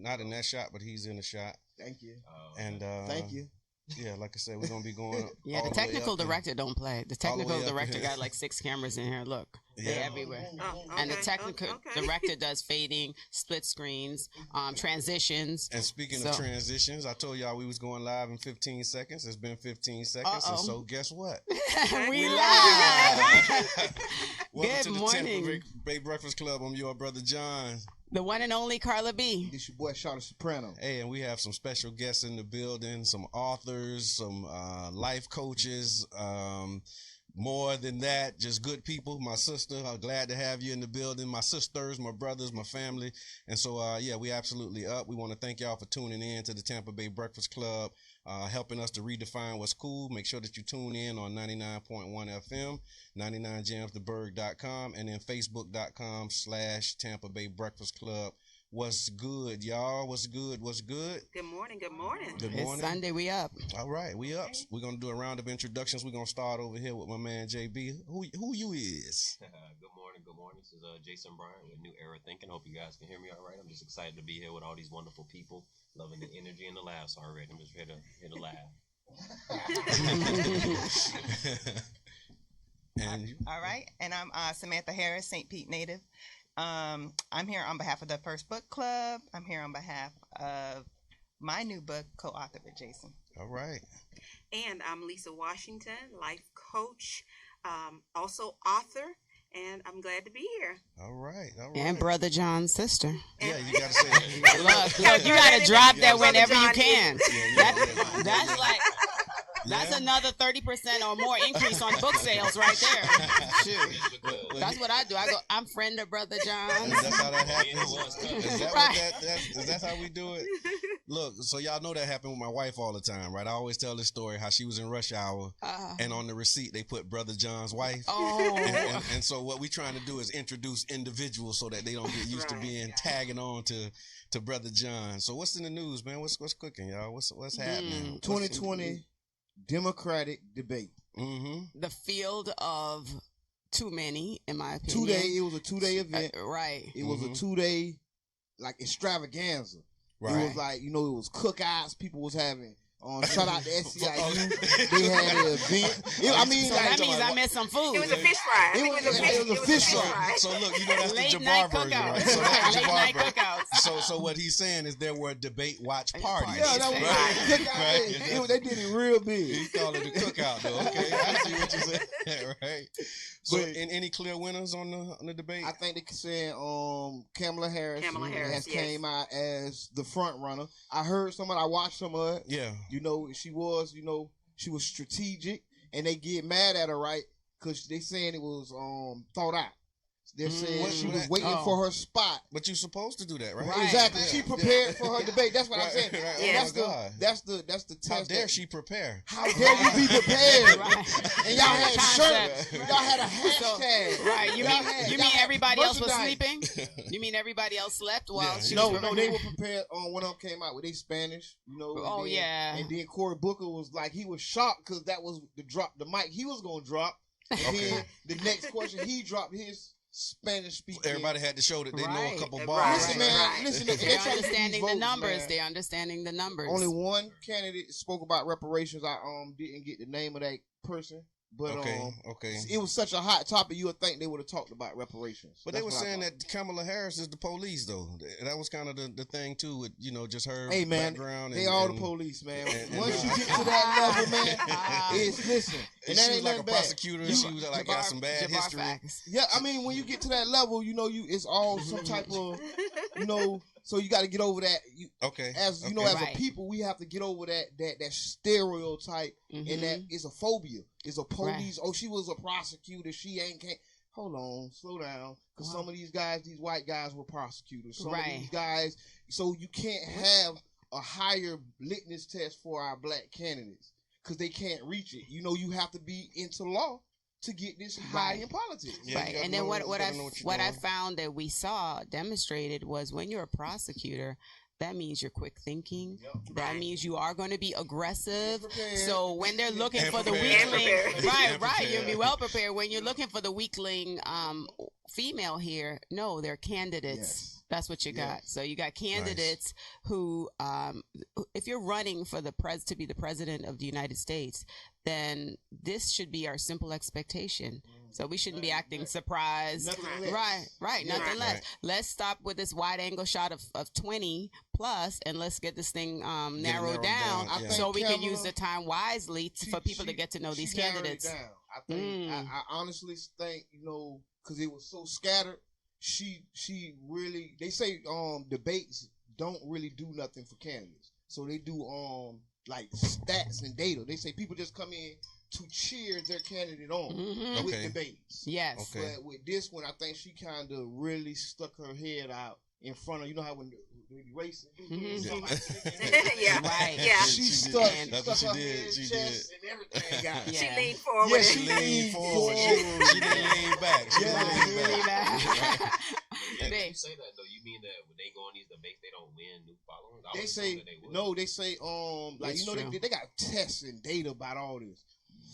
Not in that shot, but he's in the shot. Thank you. And thank you. Yeah, like I said, we're gonna be going. Yeah, the technical director don't play. The technical director got like 6 cameras in here. Look, they're everywhere. And the technical director does fading, split screens, transitions. And speaking of transitions, I told y'all we was going live in 15 seconds. It's been 15 seconds, and so guess what? We live. Welcome Good to morning. the Tampa Bay Breakfast Club. I'm your brother John. The one and only Carla B. This your boy Charlotte Soprano. Hey, and we have some special guests in the building, some authors, some life coaches, more than that, just good people. My sister, I'm glad to have you in the building. My sisters, my brothers, my family. And so, yeah, we absolutely up. We want to thank y'all for tuning in to the Tampa Bay Breakfast Club, helping us to redefine what's cool. Make sure that you tune in on 99.1 FM, 99jamstheberg.com, and then facebook.com/Tampa Bay Breakfast Club. What's good, y'all? What's good? What's good? Good morning. Good morning. Good morning. It's Sunday. We up. All right, we up. We're gonna do a round of introductions. We're gonna start over here with my man JB. Who you is? Good morning. Good morning. This is Jason Bryant with New Era Thinking. Hope you guys can hear me all right. I'm just excited to be here with all these wonderful people, loving the energy and the laughs already. I'm just here to laugh. And all right, and I'm Samantha Harris, St. Pete native. I'm here on behalf of the First Book Club. I'm here on behalf of my new book, co-authored with Jason. All right. And I'm Lisa Washington, life coach, also author, and I'm glad to be here. All right. And Brother John's sister. Yeah, you gotta say it. Look, you gotta drop that whenever you can. That's like. That's another 30% or more increase on book sales right there. Shoot. That's what I do. I go, I'm friend of Brother John. That's how that happens. Is that how we do it? Look, so y'all know that happened with my wife all the time, right? I always tell this story how she was in rush hour and on the receipt they put Brother John's wife. Oh. And so what we trying to do is introduce individuals so that they don't get used to being tagging on to Brother John. So what's in the news, man? What's cooking, y'all? What's happening? 2020 Democratic debate. The field of too many, in my opinion. It was a 2-day event. Right. It was a 2-day like extravaganza. Right. It was like, it was cookouts people was having. Shout out to SCIU. They had an event. So that means I missed some food. It was a fish fry. It was a fish fry. So look, that's late the night Jabbar version, cookout. right? So that's the Late night Jabbar cookouts. So what he's saying is there were debate watch parties. Yeah, that was right. They did it real big. He called it a cookout, though. Okay, I see what you're saying. Right. So, any clear winners on the debate? I think they saying Kamala Harris has came out as the front runner. I heard I watched some of it. Yeah. She was strategic, and they get mad at her, right? Because they saying it was thought out. They're saying she was waiting for her spot. But you're supposed to do that, right? Exactly. She prepared for her debate. That's what I'm saying. Right. And that's the test. How dare she prepare? How dare you be prepared? And y'all had shirts. Y'all had a hashtag. Right. You mean everybody else was sleeping? You mean everybody else slept while she was prepared? No, they were prepared on when it came out with they Spanish, Oh, yeah. And then Cory Booker was like, he was shocked because that was the mic he was going to drop. And then the next question, he dropped his Spanish speaking. Everybody had to show that they know a couple bars. Listen, man. Listen, they're understanding the numbers. They're understanding the numbers. Only one candidate spoke about reparations. I didn't get the name of that person. But okay. It was such a hot topic, you would think they would have talked about reparations. But they were saying that Kamala Harris is the police, though. That was kind of the thing too, with just her background. They all the police, man. Once you get to that level, man, listen. And she was like a prosecutor. She was like got some bad history. Yeah, I mean, when you get to that level, it's all some type of, So you got to get over that. As a people, we have to get over that stereotype, and that is a phobia. It's a police. Oh, she was a prosecutor. She can't. Hold on, slow down. Because some of these guys, these white guys, were prosecutors. Some of these guys. So you can't have a higher litmus test for our black candidates because they can't reach it. You have to be into law to get this high in politics. Yeah, right. And then what I found that we saw demonstrated was when you're a prosecutor, that means you're quick thinking. Yep. That means you are going to be aggressive. So when they're looking for the weakling, right, you'll be well prepared. When you're looking for the weakling female here, no, they're candidates. That's what you got. So you got candidates who, if you're running for to be the president of the United States, then this should be our simple expectation. So we shouldn't be acting surprised. Right. Nothing less. Let's stop with this wide angle shot of 20 plus, and let's get this thing narrowed down so we can use the time wisely for people to get to know these candidates. I think I honestly think, because it was so scattered. She really, they say debates don't really do nothing for candidates. So they do like stats and data. They say people just come in to cheer their candidate on with debates. Yes. But with this one, I think she kind of really stuck her head out in front of, when they racing. She stuck her head, chest, and everything. She leaned forward. Yeah, she leaned forward. She didn't lean back. She leaned back. You say that though, you mean that when they go on these debates, they don't win new followers? They say they got tests and data about all this.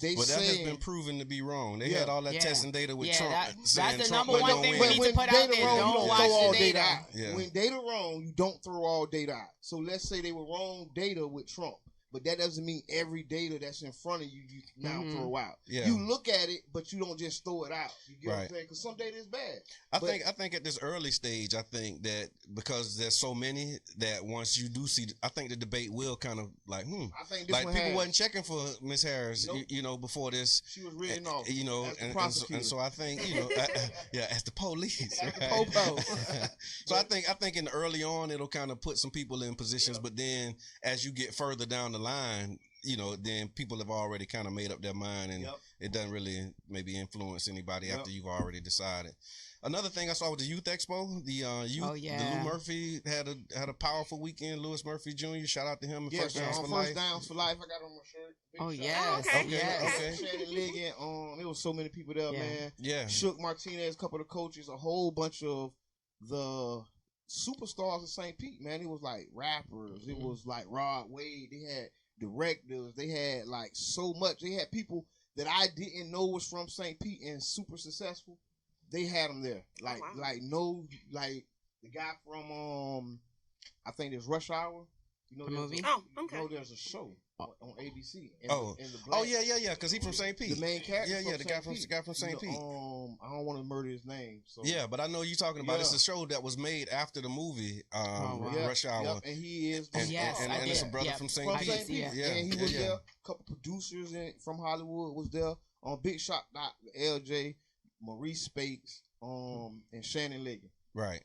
That has been proven to be wrong. They had all that testing data with Trump. That's the number one thing we need to put out there. Don't watch the data out. When data wrong, you don't throw all data out. So let's say they were wrong data with Trump. But that doesn't mean every data that's in front of you now throw out. Yeah. You look at it, but you don't just throw it out. You get what I'm saying? Because some data is bad. I think at this early stage, I think that because there's so many that once you do see, I think the debate will kind of like, I think this like people wasn't checking for Miss Harris, before this. She was written off. And so I think, as the police. As the popo. So I think in the early on, it'll kind of put some people in positions, but then as you get further down the line, then people have already kind of made up their mind, and it doesn't really maybe influence anybody after you've already decided. Another thing I saw with the Youth Expo, the Lou Murphy had a powerful weekend. Louis Murphy Jr. Shout out to him. First Downs for Life. I got on my shirt. Okay. Shannon Liggett. It was so many people there, man. Yeah. Shook Martinez, a couple of the coaches, a whole bunch of the superstars of St. Pete, man. It was like rappers. It was like Rod Wade. They had directors. They had like so much. They had people that I didn't know was from St. Pete and super successful. They had them there. Like the guy from I think there's Rush Hour. The movie? There's a show on ABC. Because he's from St. Pete. The main character. The guy from St. Pete. I don't want to murder his name. So. Yeah, but I know you're talking about. It's a show that was made after the movie Rush Hour. Yep, and he is. And it's a brother from St. Pete. Yeah. And he was there. A couple producers from Hollywood was there. Big Shot, LJ, Maurice Spates, and Shannon Liggett. Right.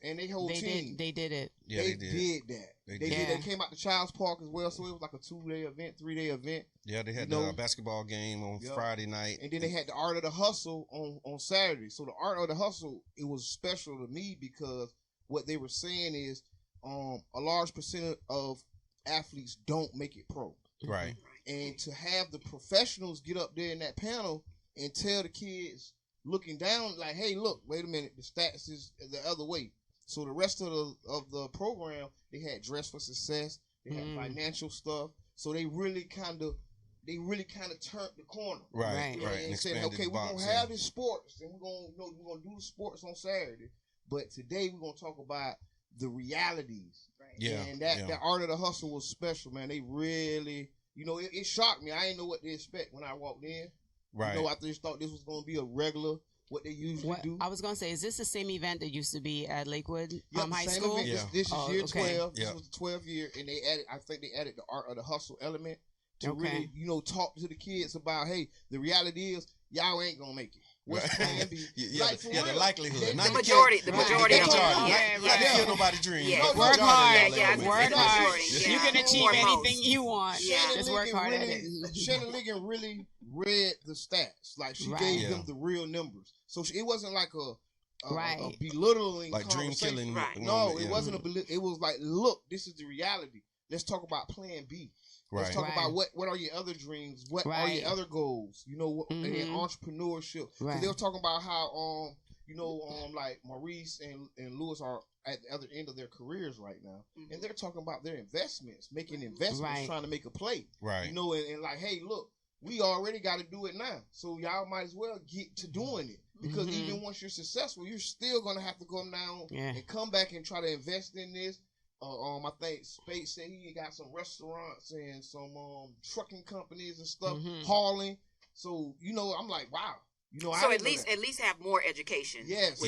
And they whole team. They did it. Yeah, they did that. They came out to Child's Park as well, so it was like a 2-day event, 3-day event. Yeah, they had the basketball game on Friday night. And then they had the Art of the Hustle on Saturday. So the Art of the Hustle, it was special to me because what they were saying is a large percent of athletes don't make it pro. Right. And to have the professionals get up there in that panel and tell the kids looking down like, hey, look, wait a minute, the stats is the other way. So the rest of the program, they had Dress for Success, they had financial stuff. So they really kind of turned the corner. Right. And said, okay, we're gonna have this sports, and we're gonna do the sports on Saturday, but today we're gonna talk about the realities. Right. Yeah. And that Art of the Hustle was special, man. They really, it shocked me. I didn't know what to expect when I walked in. Right. I just thought this was going to be a regular, what they usually do. I was going to say, is this the same event that used to be at Lakewood High School? Event. This is year 12. This was the 12th year, and I think they added the Art of the Hustle element to really, talk to the kids about, hey, the reality is, y'all ain't going to make it. What's plan B? The likelihood. The majority. Not kill nobody's dream. Yeah. Work hard. Work hard. You can achieve anything you want. Just work hard at it. Shannon Liggett really read the stats. Like, she gave them the real numbers. So it wasn't like a belittling like dream killing. Right. No, it wasn't it was like, look, this is the reality. Let's talk about plan B. Let's talk about what are your other dreams? What are your other goals? And entrepreneurship. Right. They were talking about how like Maurice and Louis are at the other end of their careers right now, and they're talking about their investments, making investments, trying to make a play. Right. And like, hey, look, we already got to do it now, so y'all might as well get to doing it Because even once you're successful, you're still gonna have to come down and come back and try to invest in this. I think Spade said he got some restaurants and some trucking companies and stuff hauling. So I'm like, wow. So at least have more education. Yes.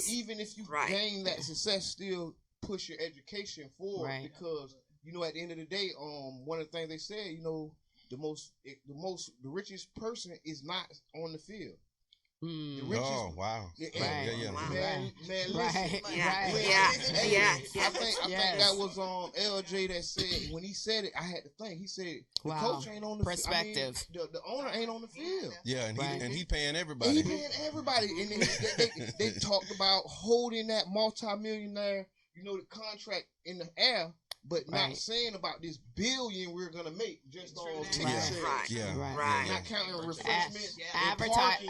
Even if you gain that success, still push your education forward because at the end of the day, one of the things they said, the richest person is not on the field. The richest, wow. Man, listen. I think that was LJ that said, when he said it, I had to think. He said the coach ain't on the perspective. The owner ain't on the field. Yeah, and he paying everybody. And they talked about holding that multi-millionaire, the contract in the air. But not saying about this billion we're gonna make just on ticket sales. Right. Not counting refreshments. Advertising.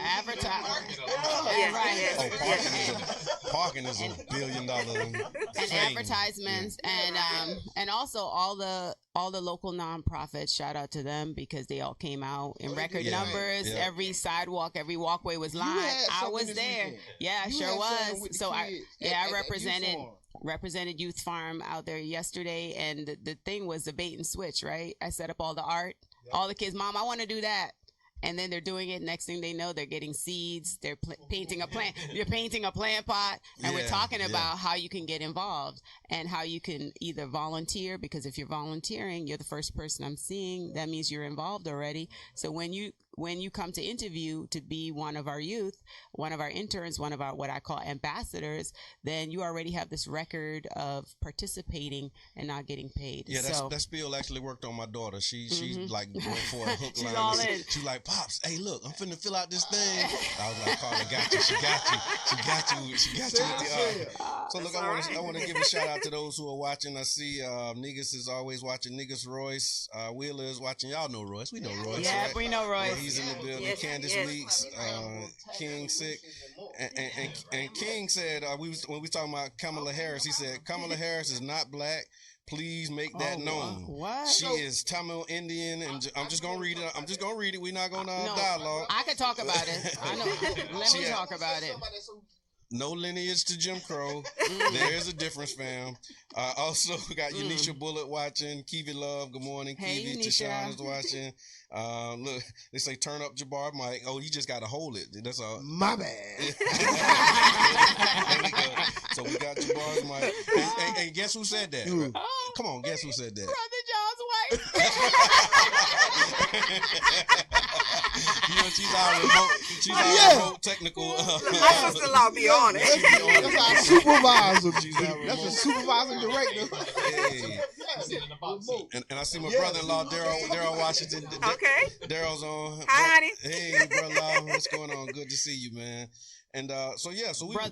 Parking is $1 billion. And advertisements and also all the local nonprofits. Shout out to them because they all came out in record numbers. Yeah. Every sidewalk, every walkway was lined. I was there. Yeah, I sure was. So I represented Youth Farm out there yesterday, and the thing was the bait and switch, right? I set up all the art, all the kids, Mom, I want to do that. And then they're doing it. Next thing they know, they're getting seeds. They're painting a plant. You're painting a plant pot. And we're talking about how you can get involved and how you can either volunteer, because if you're volunteering, you're the first person I'm seeing. That means you're involved already. So when you come to interview to be one of our youth, one of our interns, one of our what I call ambassadors, then you already have this record of participating and not getting paid. Yeah, that spiel actually worked on my daughter. She's like going for a hook line. She's all in. She's like, Pops, hey, look, I'm finna fill out this thing. I was like, Carla, got you. She got you with the So look, I want to give a shout out to those who are watching. I see Negus is always watching. Negus Royce, Wheeler is watching. Y'all know Royce. We know Royce. Yeah, right? We know Royce. He's in the building. Candace Weeks, King sick, and King said when we talking about Kamala Harris, he said Kamala Harris is not black. Please make that known. What? She is Tamil Indian, and I'm just gonna read it. We're not gonna dialogue. I could talk about it. I know. Let me talk about it. No lineage to Jim Crow. There's a difference, fam. Also, we got Yanisha Bullet watching. Kiwi Love, good morning. Hey, Kiwi Tashawn is watching. Look, they say turn up Jabbar Mike. Oh, you just got to hold it. That's all. My bad. There we go. So we got Jabbar's Mike. And guess who said that? Come on, guess who said that? Brother John's wife. She's our remote technical. My sister-in-law be on it. That's our supervisor. That's a supervising director. Hey. And I see my brother-in-law, Daryl Washington. Okay. Daryl's on. Hi, honey. Hey, brother-in-law. What's going on? Good to see you, man. And so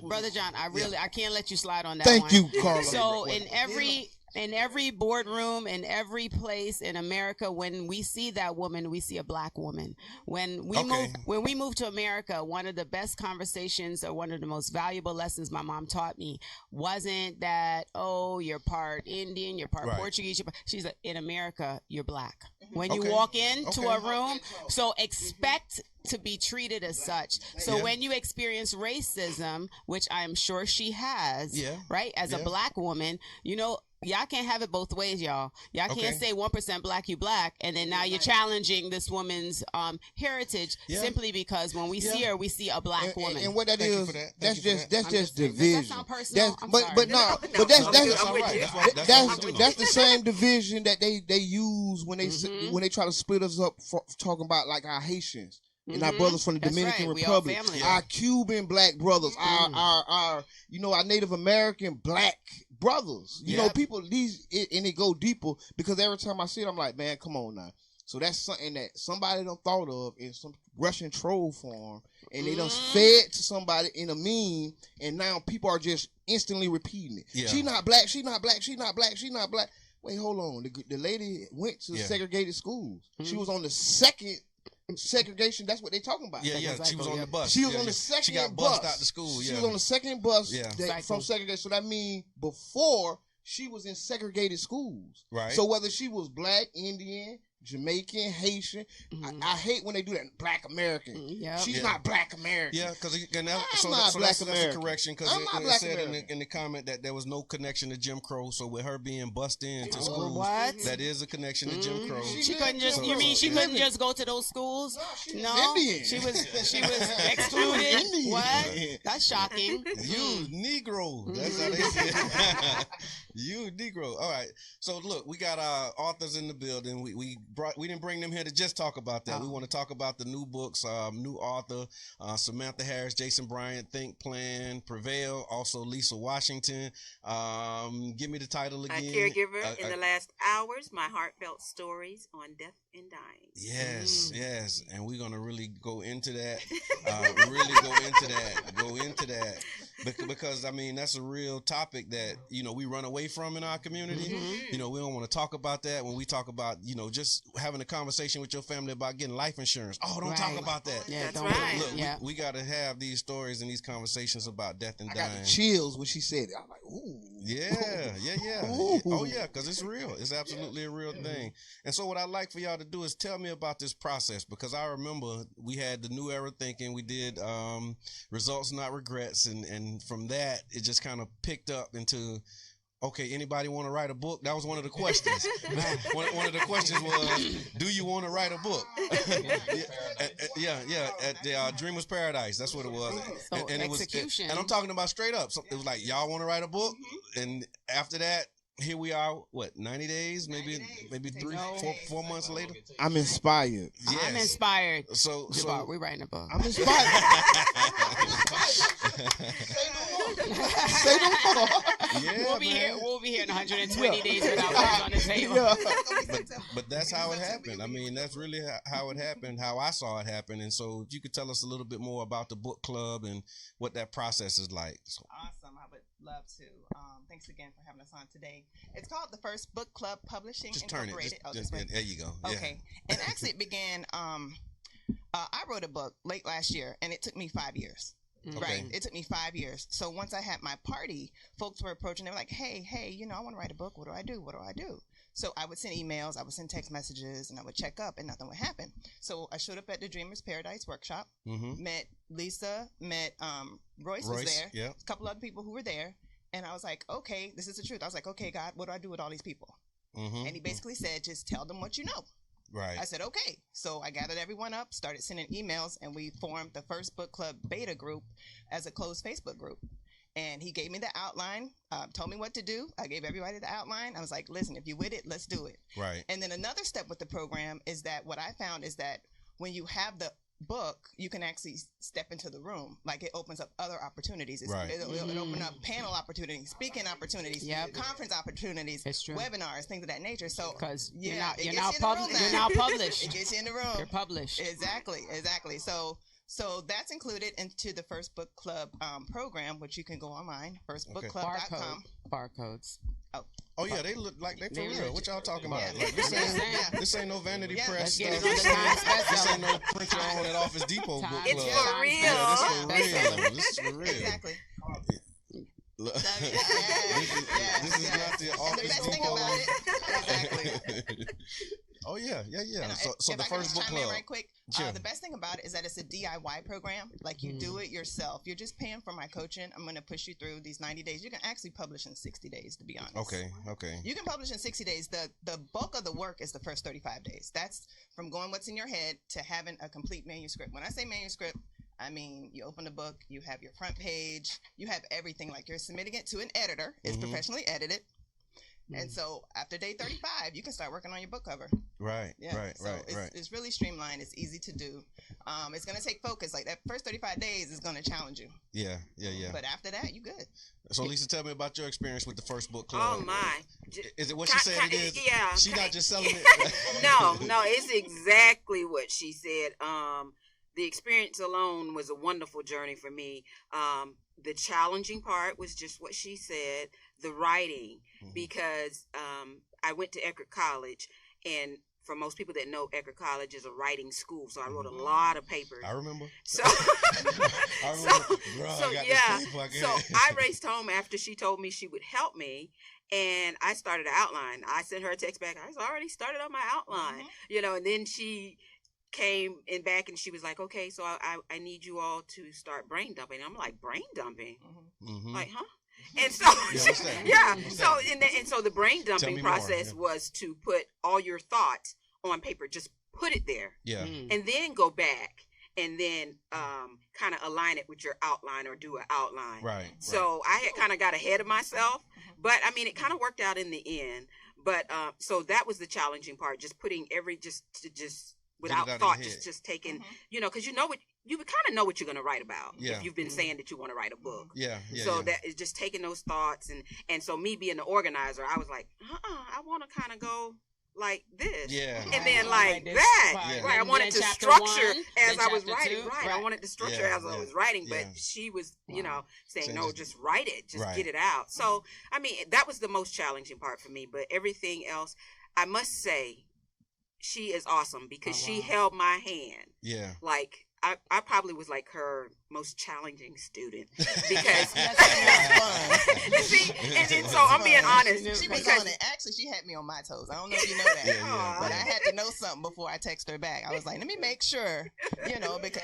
Brother John, I can't let you slide on that. Thank you, Carla. So in every boardroom, in every place in America, when we see that woman, we see a black woman. When we moved to America, one of the best conversations or one of the most valuable lessons my mom taught me wasn't that, oh, you're part Indian, you're part Portuguese. She's like, in America, you're black. When you walk into a room, so expect to be treated as such. So when you experience racism, which I'm sure she has, right, as a black woman, y'all can't have it both ways, y'all. Y'all can't say 1% black, you black, and then now you're challenging this woman's heritage simply because when we see her, we see a black woman. And what that is, that's just division. Does that sound personal? That's the same division that they use when they try to split us up for talking about like our Haitians. And our brothers from the Dominican Republic, our Cuban black brothers, our Native American black brothers. People and they go deeper because every time I see it, I'm like, man, come on now. So that's something that somebody done thought of in some Russian troll form, and they done fed to somebody in a meme, and now people are just instantly repeating it. Yeah. She not black. She not black. She not black. She not black. Wait, hold on. The lady went to segregated schools. She was on the second segregation. That's what they talking about. Yeah. She was on the bus. She was on the second bus. She got bussed out to school. She was on the second bus from segregation. So that means before she was in segregated schools. Right. So whether she was black, Indian, Jamaican, Haitian. I hate when they do that. Black American. She's not Black American. Yeah, because that's a correction. Because it said in the comment that there was no connection to Jim Crow. So with her being bussed into schools, that is a connection to Jim Crow. She couldn't just. You mean she couldn't just go to those schools? No, Indian. she was excluded. What? That's shocking. You Negro. That's how they say it. You Negro. All right. So look, we got our authors in the building. We didn't bring them here to just talk about that. We want to talk about the new books. New author Samantha Harris, Jason Bryant, Think, Plan, Prevail. Also Lisa Washington. Give me the title again. A caregiver in the last hours. My heartfelt stories on death and dying. Yes, and we're gonna really go into that. Go into that because I mean that's a real topic that we run away from in our community. We don't want to talk about that when we talk about just having a conversation with your family about getting life insurance. Oh, don't talk about that. Yeah, that's right. Look, we got to have these stories and these conversations about death and dying. I got the chills when she said it. I'm like, ooh. Yeah. Ooh. Oh yeah, because it's real. It's absolutely a real thing. And so what I'd like for y'all to do is tell me about this process, because I remember we had the New Era Thinking. We did Results Not Regrets, and from that it just kind of picked up into, okay, anybody want to write a book? That was one of the questions. one of the questions was, do you want to write a book? At the Dreamers Paradise. That's what it was. So and execution. And I'm talking about straight up. So it was like, y'all want to write a book? And after that, here we are, 90 days? Maybe 4 months later? I'm inspired. Yes. I'm inspired. So we're writing a book. I'm inspired. Say no more. Yeah, we'll be here in 120 days without books on the table. But that's how it happened. I mean, that's really how it happened, how I saw it happen. And so if you could tell us a little bit more about the book club and what that process is like. So. Awesome. I would love to. Thanks again for having us on today. It's called the First Book Club Publishing Incorporated. There you go. Okay. And actually it began, I wrote a book late last year, and it took me 5 years. Okay. Right. It took me 5 years. So once I had my party, folks were approaching. They were like, hey, I want to write a book. What do I do? So I would send emails, I would send text messages, and I would check up, and nothing would happen. So I showed up at the Dreamers Paradise workshop, met Lisa, Royce was there, a couple other people who were there, and I was like, okay, this is the truth. I was like, okay, God, what do I do with all these people? And he basically said, just tell them what you know. Right. I said, okay. So I gathered everyone up, started sending emails, and we formed the First Book Club beta group as a closed Facebook group. And he gave me the outline, told me what to do. I gave everybody the outline. I was like, listen, if you're with it, let's do it. Right. And then another step with the program is that what I found is that when you have the book, you can actually step into the room. Like, it opens up other opportunities. It'll open up panel opportunities, speaking opportunities, conference opportunities, webinars, things of that nature. So because you're now published. It gets you in the room. You're published. Exactly. So that's included into the First Book Club program, which you can go online, firstbookclub.com. Barcodes. Oh yeah, they look like they for real. What y'all talking about? Like, this ain't no Vanity Press stuff. This ain't no print your own at Office Depot book club. It's for real. Yeah, this is for real. Exactly. This is not the Office Depot. Exactly. Oh yeah. So if the I First Book Club. Right quick, the best thing about it is that it's a DIY program. Like, you do it yourself. You're just paying for my coaching. I'm going to push you through these 90 days. You can actually publish in 60 days, to be honest. Okay. You can publish in 60 days. The bulk of the work is the first 35 days. That's from going what's in your head to having a complete manuscript. When I say manuscript, I mean, you open the book, you have your front page, you have everything. Like, you're submitting it to an editor. It's professionally edited. And so after day 35, you can start working on your book cover. Right. It's really streamlined. It's easy to do. It's going to take focus. Like, that first 35 days is going to challenge you. Yeah. But after that, you good. So Lisa, tell me about your experience with the First Book Club. Oh my! Is it what she said it is? Yeah. She's not just selling it. No, it's exactly what she said. The experience alone was a wonderful journey for me. The challenging part was just what she said, the writing, because I went to Eckerd College, and for most people that know, Eckerd College is a writing school, so I wrote a lot of papers. I remember. So, I remember. So I raced home after she told me she would help me, And I started an outline. I sent her a text back. I was already started on my outline, and then she came in back and she was like, okay, so I need you all to start brain dumping. I'm like, brain dumping? Like, huh? And so, so the brain dumping process was to put all your thoughts on paper, just put it there, and then go back and then kind of align it with your outline or do an outline. Right. So I had kind of got ahead of myself, but I mean, it kind of worked out in the end. But so that was the challenging part, just putting just without thought, just taking, because you would kind of know what you're going to write about if you've been saying that you want to write a book. So that is just taking those thoughts. And so me being the organizer, I was like, I want to kind of go like this. And then like that. Right. I wanted to structure as I was writing. Right. I wanted to structure as I was writing. But she was, saying, no, just write it. Just get it out. So, I mean, that was the most challenging part for me. But everything else, I must say, she is awesome because she held my hand. Yeah. Like, I probably was like her most challenging student because see, and so I'm being honest. She was on it. Actually, she had me on my toes. I don't know if you know that, but I had to know something before I text her back. I was like, let me make sure, because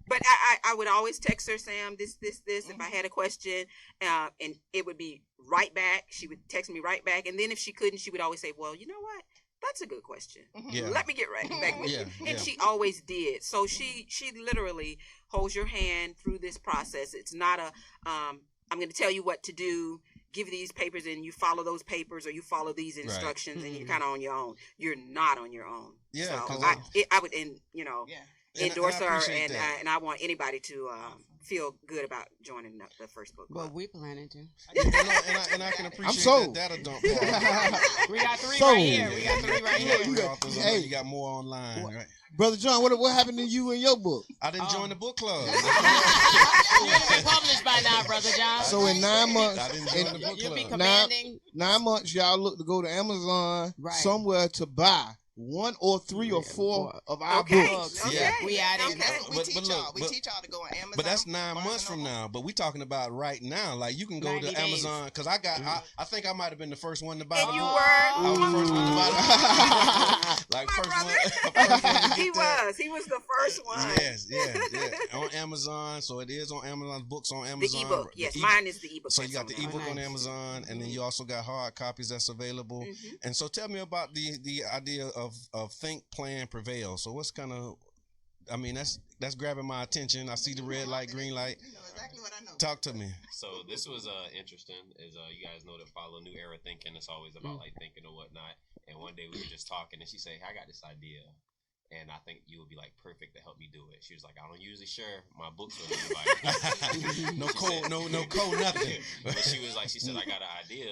But I would always text her, Sam, this, if I had a question, and it would be right back. She would text me right back, and then if she couldn't, she would always say, well, you know what? That's a good question. Let me get right back with you. And she always did. So she literally holds your hand through this process. It's not I'm going to tell you what to do, give these papers, and you follow those papers, or you follow these instructions, and you're kind of on your own. You're not on your own. Yeah. So I would, endorse her, and I want anybody to feel good about joining the first book club. Well, we planning to. And I can appreciate that adult part. We got three right here. You got more online, right? Brother John, what happened to you and your book? I didn't join the book club. You'd be published by now, Brother John. So in 9 months, I didn't join the book club. You'll be commanding. 9 months, y'all look to go to Amazon somewhere to buy 1 or 3 or 4 of our books. Okay. We added. We teach y'all to go on Amazon. But that's 9 months from now. But we talking about right now. Like you can go to Amazon because I think I might have been the first one to buy. And you were. I was the first one to buy. Like first one. He was the first one. Yes. On Amazon, so it is on Amazon. Books on Amazon. The ebook. Yes, mine is the ebook. So you got the ebook on Amazon, and then you also got hard copies that's available. And so tell me about the idea of Think, Plan, Prevail. So what's kind of, I mean, that's grabbing my attention. I see the red light, green light. You know exactly what I know. Talk to me. So this was interesting. As you guys know, to follow New Era Thinking, it's always about like thinking or whatnot. And one day we were just talking, and she said, "Hey, I got this idea, and I think you would be like perfect to help me do it." She was like, "I don't usually share my books with anybody. no code, nothing." But she was like, she said, "I got an idea,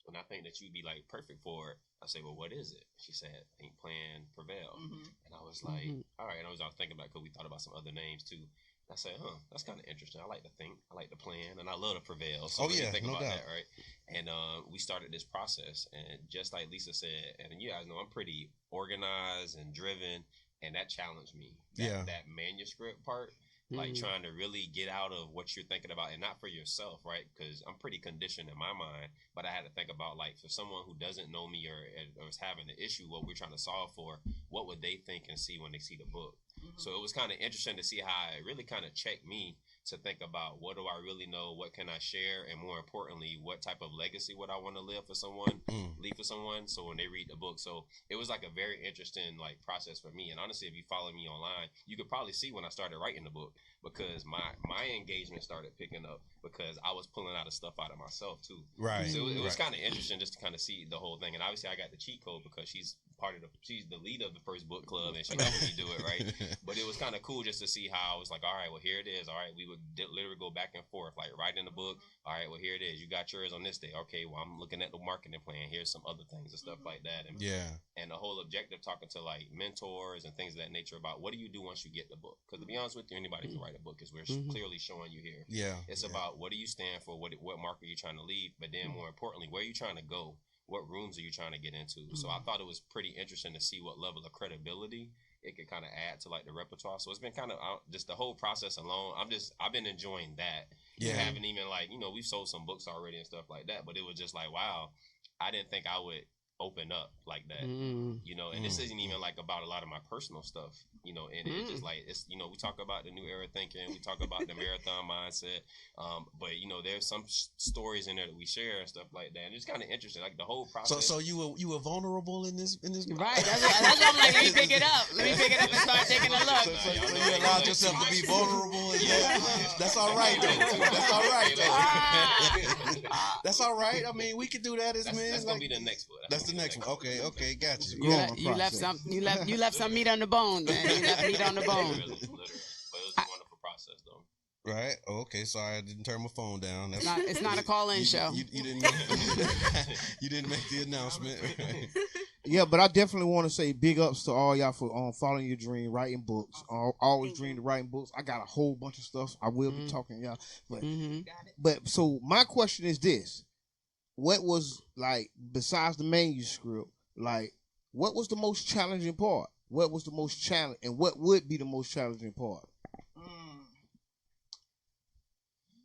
and I think that you'd be like perfect for it." I said, "Well, what is it?" She said, "Think, Plan, Prevail." And I was like, all right. And I was thinking about it because we thought about some other names too. And I said, that's kind of interesting. I like to think, I like to plan, and I love to prevail. So think about that, right? And we started this process, and just like Lisa said, and you guys know I'm pretty organized and driven, and that challenged me. That manuscript part. Like trying to really get out of what you're thinking about, and not for yourself, right? Because I'm pretty conditioned in my mind, but I had to think about, like, for someone who doesn't know me or is having the issue, what we're trying to solve for, what would they think and see when they see the book? So it was kind of interesting to see how it really kind of checked me to think about, what do I really know, what can I share, and more importantly, what type of legacy would I want to leave for someone. So when they read the book, so it was like a very interesting like process for me. And honestly, if you follow me online, you could probably see when I started writing the book, because my engagement started picking up because I was pulling out of stuff out of myself too. Right. So it was kind of interesting just to kind of see the whole thing. And obviously I got the cheat code because she's the leader of the first book club, and she helped me do it, right? But it was kind of cool just to see how I was like, all right, well, here it is. All right, we would literally go back and forth, like writing the book. All right, well, here it is. You got yours on this day. Okay, well, I'm looking at the marketing plan. Here's some other things and stuff like that. And and the whole objective, talking to like mentors and things of that nature about what do you do once you get the book? Because to be honest with you, anybody can write a book, because we're clearly showing you here. It's about what do you stand for, what mark are you trying to leave, but then more importantly, where are you trying to go? What rooms are you trying to get into? So I thought it was pretty interesting to see what level of credibility it could kind of add to like the repertoire. So it's been kind of just the whole process alone. I've been enjoying that. Yeah. We haven't even like, we've sold some books already and stuff like that, but it was just like, wow, I didn't think I would open up like that, and this isn't even like about a lot of my personal stuff, and it's just like, it's, we talk about the new era thinking, we talk about the marathon mindset, but there's some stories in there that we share and stuff like that, and it's kind of interesting, like the whole process. So you were vulnerable in this right? That's what I'm like. Let me pick it up and start taking a look. So you allowed yourself to be vulnerable. That's all right though. That's all right though. That's all right. I mean, we could do that as men. That's gonna be the next one. That's the next one. Okay, gotcha. You left some meat on the bone, man. You left meat on the bone. But it was a wonderful process, though. Right. Okay. Sorry, I didn't turn my phone down. It's not a call-in show. You didn't. You didn't make the announcement. Yeah, but I definitely want to say big ups to all y'all for following your dream, writing books. Always dreamed of writing books. I got a whole bunch of stuff. I will be talking to y'all. But so my question is this. What was, like, besides the manuscript, like, what was the most challenging part? What was the most challenge, and what would be the most challenging part?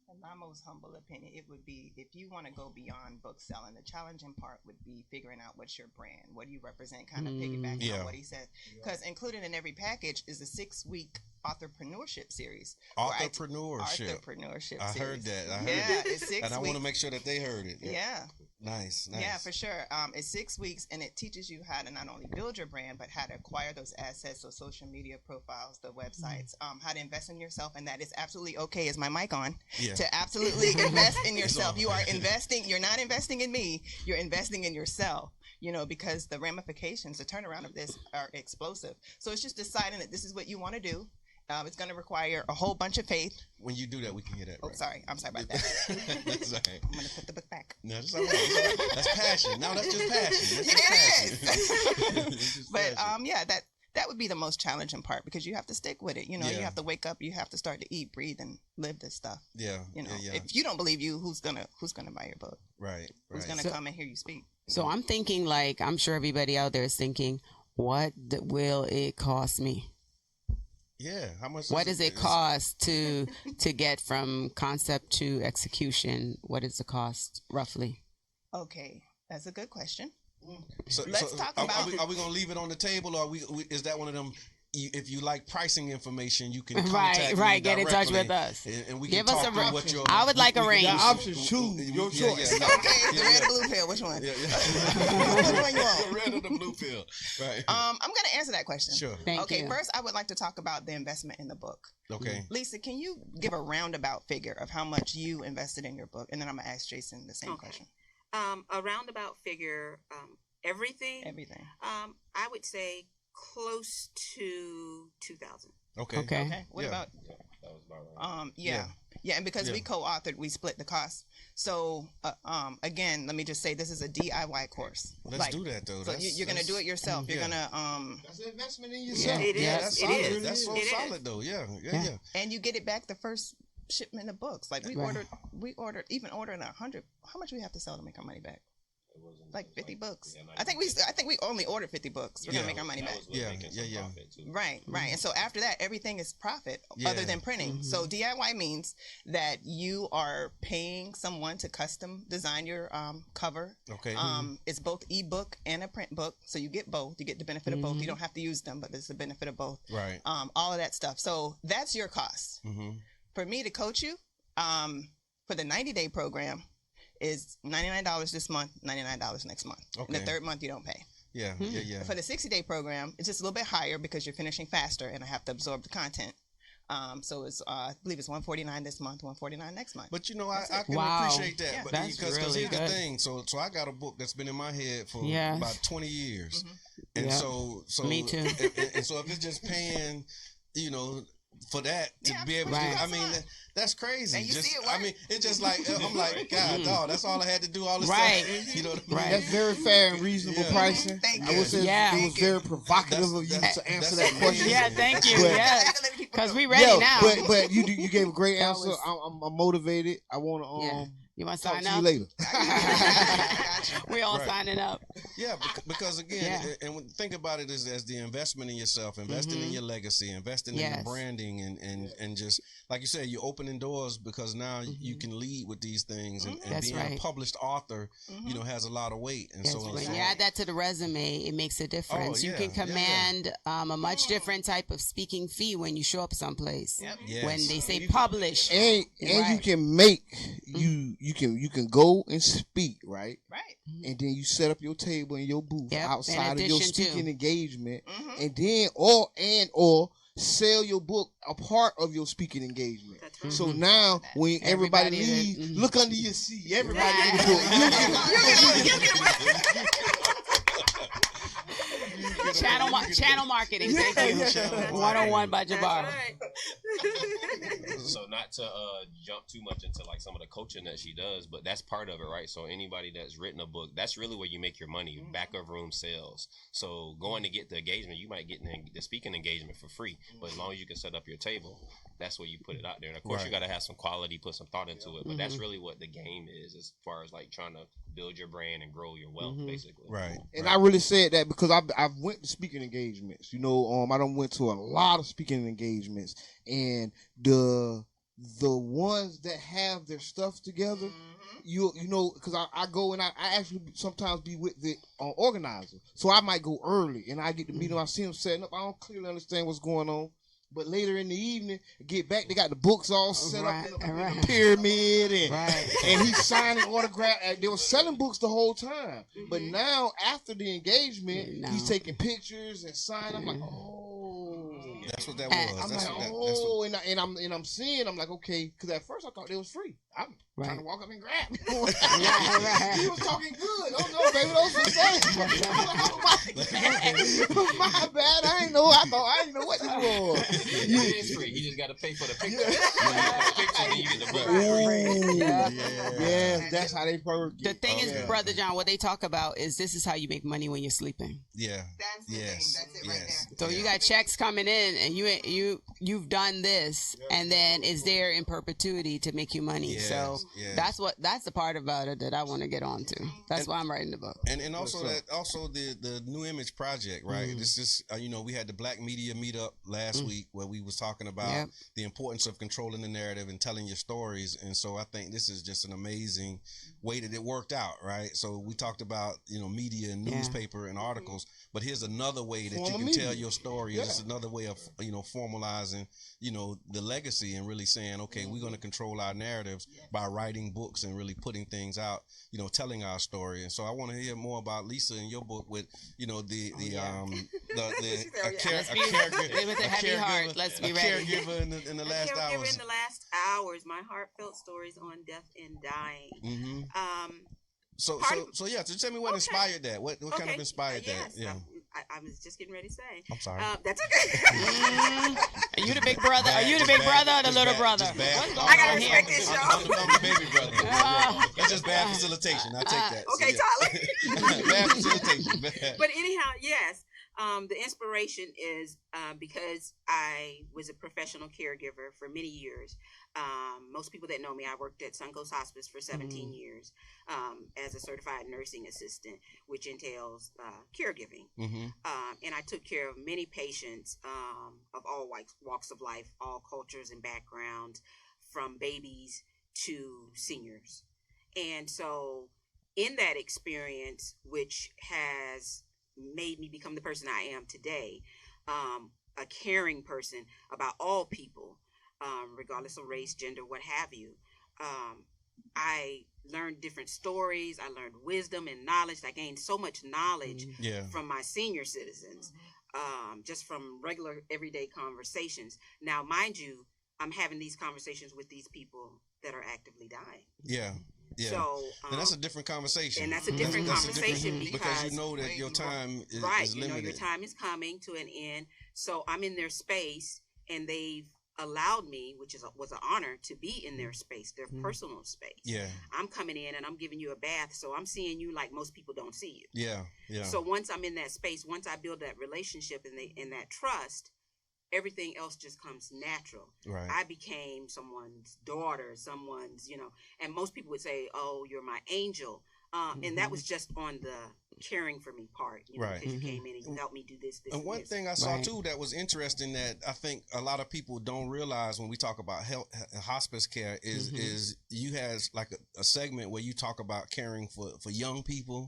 In my most humble opinion, it would be, if you want to go beyond book selling, the challenging part would be figuring out what's your brand, what do you represent, kind of piggybacking on what he said. Because included in every package is a 6-week entrepreneurship series. Entrepreneurship. I heard that. It's 6 weeks. And I want to make sure that they heard it. Yeah. Nice. Yeah, for sure. It's 6 weeks, and it teaches you how to not only build your brand, but how to acquire those assets, those social media profiles, the websites, how to invest in yourself, and that is absolutely okay. Is my mic on? Yeah. To absolutely invest in yourself. You are investing. You're not investing in me. You're investing in yourself. Because the ramifications, the turnaround of this are explosive. So it's just deciding that this is what you want to do. It's going to require a whole bunch of faith. When you do that, we can hear that. Oh, right? Sorry. I'm sorry about that. That's all right. I'm going to put the book back. No, that's all right. That's passion. No, that's just passion. It is. But that would be the most challenging part, because you have to stick with it. You have to wake up. You have to start to eat, breathe, and live this stuff. Yeah. If you don't believe you, who's gonna buy your book? Right. Who's gonna come and hear you speak? So I'm thinking, like, I'm sure everybody out there is thinking, what will it cost me? Yeah, how much? What does it cost to get from concept to execution? What is the cost roughly? Okay, that's a good question. So let's talk about. Are we gonna leave it on the table, or is that one of them? If you like pricing information, you can contact me get in touch with us, and we give can us talk a what your. I would like a range. The options, choose your choice. Okay, the red or blue pill. Which one? Which one you want? The red or the blue pill. Right. I'm gonna answer that question. Sure. Thank you. First, I would like to talk about the investment in the book. Okay. Lisa, can you give a roundabout figure of how much you invested in your book, and then I'm gonna ask Jason the same question. A roundabout figure, everything. I would say close to 2,000. Okay. What about? That was about right. Yeah, and because we co-authored, we split the cost. So again, let me just say, this is a DIY course. Let's do that though. So you're gonna do it yourself. You're gonna That's an investment in yourself. It is. That's it solid. is. That's so solid though. Yeah. And you get it back the first shipment of books. Like we ordered 100. How much we have to sell to make our money back? Like 50 books. Yeah, I think we only ordered 50 books. We're gonna make our money back. Yeah. Right. And so after that, everything is profit other than printing. So DIY means that you are paying someone to custom design your cover. Okay. It's both ebook and a print book, so you get both. You get the benefit of both. You don't have to use them, but there's the benefit of both. Right. All of that stuff. So that's your cost. For me to coach you, for the 90-day program, is $99 this month, $99 next month. Okay. And the third month you don't pay. Yeah. For the 60-day program, it's just a little bit higher because you're finishing faster and I have to absorb the content. So it's I believe it's $149 this month, $149 next month. But I can appreciate that. Yeah, because really here's the thing. So I got a book that's been in my head for about 20 years. And so me too. And so if it's just paying, for that to be able to do, I mean, that's crazy. And you see it work. I mean, it's just like, I'm like, God, dog, that's all I had to do, all this stuff. You know what I mean? That's very fair and reasonable pricing. Thank you. I would say it was very provocative of you to answer that question. Yeah, thank you. Because we ready now. But you gave a great answer. I'm motivated. I want to you want to talk sign to up? you later. We all signing up. Yeah, because again, and think about it as the investment in yourself, investing in your legacy, investing in your branding, and just like you said, you're opening doors because now you can lead with these things, and being a published author, you know, has a lot of weight. And so when you add that to the resume, it makes a difference. You can command a much different type of speaking fee when you show up someplace. When they say publish, and you can make you can go and speak, right? And then you set up your table in your booth outside of your speaking engagement, and then or sell your book a part of your speaking engagement. So now when everybody leaves, look under your seat. Everybody get a book. Channel marketing. Thank you. 101 by Jabbar. So not to jump too much into like some of the coaching that she does, but that's part of it, right? So anybody that's written a book, that's really where you make your money, back of room sales. So going to get the engagement, you might get the speaking engagement for free, but as long as you can set up your table, that's where you put it out there. And of course, you got to have some quality, put some thought into it, but that's really what the game is as far as like trying to build your brand and grow your wealth, basically. Right. And I really said that because I've went to speaking engagements. You know, I done went to a lot of speaking engagements, and the ones that have their stuff together, you know, because I go and I actually sometimes be with the organizer, so I might go early and I get to meet them. I see them setting up. I don't clearly understand what's going on. But later in the evening, get back, they got the books all set up in a pyramid, and he's signing autograph. They were selling books the whole time. But now, after the engagement, he's taking pictures and signing. I'm like, that's what that was. And I'm seeing, I'm like, okay, because at first I thought it was free. I'm trying to walk up and grab it. He was talking good. Oh no, baby, those were saying. My bad. I didn't know. I didn't know what this was. It is free. You just got to pay for the picture. You get the book. Yes, that's how they work. The thing is, Brother John, what they talk about is this is how you make money when you're sleeping. Yeah. That's the thing. That's it right there. So you got checks coming in, and you've done this, and then it's there in perpetuity to make you money. So that's the part about it that I want to get on to. That's why I'm writing the book. And also the New Image Project, right? This is you know, we had the Black Media Meetup last week where we was talking about the importance of controlling the narrative and telling your stories. And so I think this is just an amazing way that it worked out, right? So we talked about, you know, media and newspaper and articles, but here's another way that you can tell your story. It's another way of, you know, formalizing, you know, the legacy and really saying, okay, we're going to control our narratives by writing books and really putting things out, you know, telling our story. And so I want to hear more about Lisa in your book with, you know, a caregiver. Let's be ready. Caregiver in the last hours. In the last hours, my heartfelt stories on death and dying. So tell me what inspired that. What kind of inspired that? Yeah. I was just getting ready to say. I'm sorry. That's okay. Are you the big brother? Are you the big brother or the little brother? I gotta respect this show. I'm the baby brother. That's just bad facilitation. I take that. Okay, Tyler. Bad facilitation. But anyhow, yes. The inspiration is because I was a professional caregiver for many years. Most people that know me, I worked at Suncoast Hospice for 17 years as a certified nursing assistant, which entails caregiving. And I took care of many patients of all walks of life, all cultures and backgrounds, from babies to seniors. And so in that experience, which has made me become the person I am today, a caring person about all people, regardless of race, gender, what have you. I learned different stories. I learned wisdom and knowledge. I gained so much knowledge from my senior citizens, just from regular everyday conversations. Now, mind you, I'm having these conversations with these people that are actively dying. Yeah. So, and that's a different conversation. And that's a different conversation because you know that your time is limited. You know your time is coming to an end. So I'm in their space, and they've allowed me, which was an honor, to be in their space, their personal space. Yeah. I'm coming in and I'm giving you a bath, so I'm seeing you like most people don't see you. Yeah. So once I'm in that space, once I build that relationship and that trust, everything else just comes natural. Right. I became someone's daughter, someone's, and most people would say, "Oh, you're my angel," and that was just on the caring for me part, because you came in and you helped me do this, and one thing I saw too that was interesting that I think a lot of people don't realize when we talk about health, hospice care is you has like a segment where you talk about caring for young people,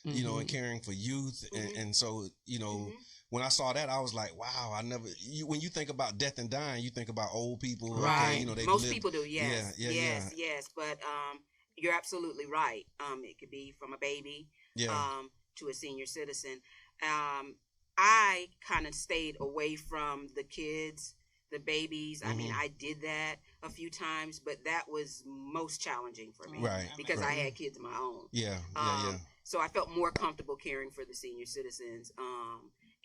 and caring for youth, and so when I saw that, I was like, wow, when you think about death and dying, you think about old people. Right. Most people do, yes. Yes. But you're absolutely right. It could be from a baby to a senior citizen. I kind of stayed away from the kids, the babies. I mean, I did that a few times, but that was most challenging for me. Right. Because I had kids of my own. Yeah. So I felt more comfortable caring for the senior citizens.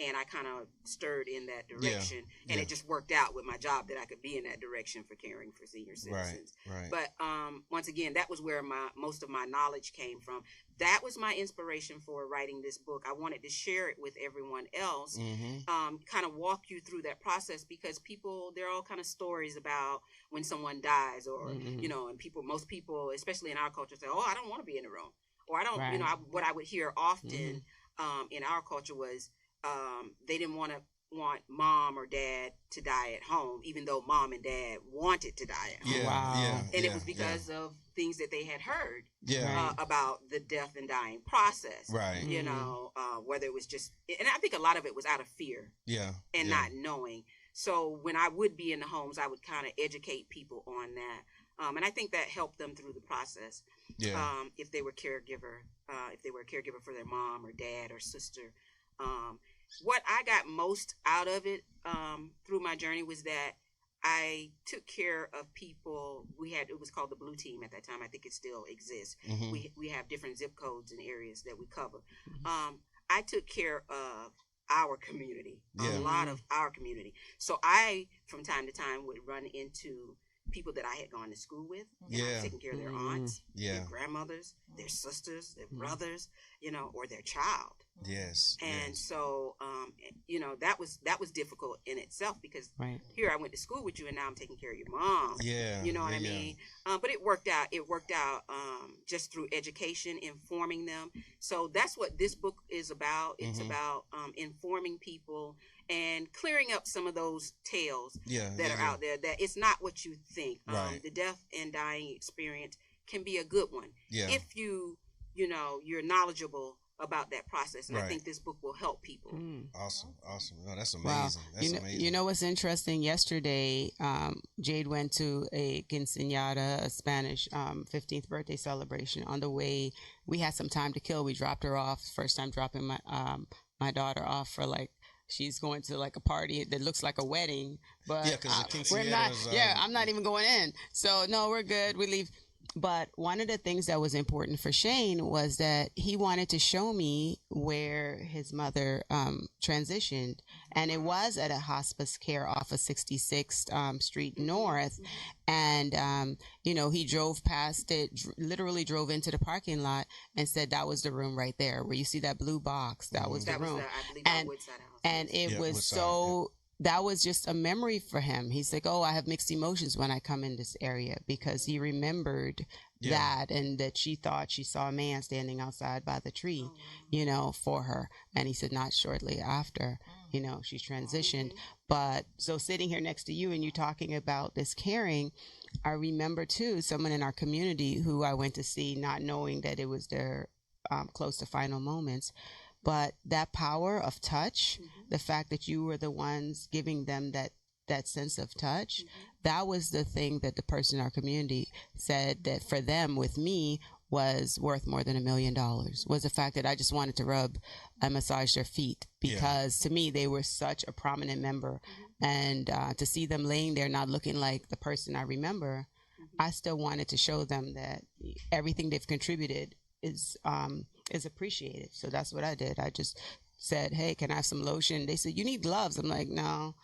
And I kind of stirred in that direction, and it just worked out with my job that I could be in that direction for caring for senior citizens. Right. But once again, that was where most of my knowledge came from. That was my inspiration for writing this book. I wanted to share it with everyone else, kind of walk you through that process, because there are all kind of stories about when someone dies, or and most people, especially in our culture, say, "Oh, I don't want to be in the room," or "I don't." What I would hear often in our culture was, they didn't want mom or dad to die at home, even though mom and dad wanted to die at home. And it was because of things that they had heard about the death and dying process. Right. Whether it was just, and I think a lot of it was out of fear. And not knowing. So when I would be in the homes, I would kind of educate people on that. And I think that helped them through the process. If they were a caregiver for their mom or dad or sister. What I got most out of it through my journey was that I took care of people. It was called the Blue Team at that time. I think it still exists. We have different zip codes and areas that we cover. I took care of our community, a lot of our community. So I, from time to time, would run into people that I had gone to school with, and I was taking care of their aunts, their grandmothers, their sisters, their brothers, or their child. And so, that was difficult in itself, because here I went to school with you, and now I'm taking care of your mom. You know what I mean? But it worked out. It worked out just through education, informing them. So that's what this book is about. It's about informing people and clearing up some of those tales that are out there, that it's not what you think. The death and dying experience can be a good one if you're knowledgeable about that process, and I think this book will help people. Awesome. No, that's amazing. Wow. You know what's interesting? Yesterday, Jade went to a quinceañera, a Spanish 15th birthday celebration. On the way, we had some time to kill. We dropped her off. First time dropping my daughter off for she's going to a party that looks like a wedding, but we're not. I'm not even going in. So no, we're good. We leave. But one of the things that was important for Shane was that he wanted to show me where his mother transitioned. And it was at a hospice care off of 66th Street North. And, he drove past it, literally drove into the parking lot and said that was the room right there where you see that blue box. That was the room. And it was so... That was just a memory for him. He's like, oh, I have mixed emotions when I come in this area, because he remembered that, and that she thought she saw a man standing outside by the tree, for her. And he said, not shortly after, she's transitioned. But so sitting here next to you and you talking about this caring, I remember too, someone in our community who I went to see, not knowing that it was their close to final moments. But that power of touch, the fact that you were the ones giving them that sense of touch, that was the thing that the person in our community said that for them, with me, was worth more than $1 million, was the fact that I just wanted to rub and massage their feet, because to me, they were such a prominent member. And to see them laying there not looking like the person I remember, I still wanted to show them that everything they've contributed is appreciated. So that's what I did. I just said, hey, can I have some lotion? They said, you need gloves. I'm like, no,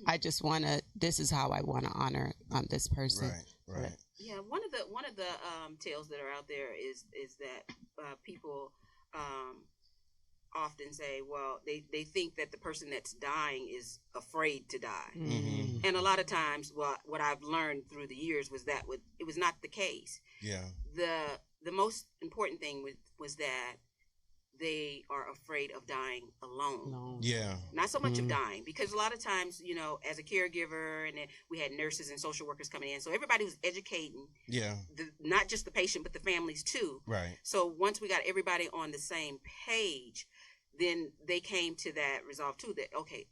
I just want to, this is how I want to honor this person. Right. Yeah. One of the tales that are out there is that people often say, well, they think that the person that's dying is afraid to die. And a lot of times what I've learned through the years was that it was not the case. The most important thing was that they are afraid of dying alone. No. Yeah. Not so much of dying, because a lot of times, you know, as a caregiver, and then we had nurses and social workers coming in, so everybody was educating. Yeah. Not just the patient, but the families too. Right. So once we got everybody on the same page, then they came to that resolve too, that okay,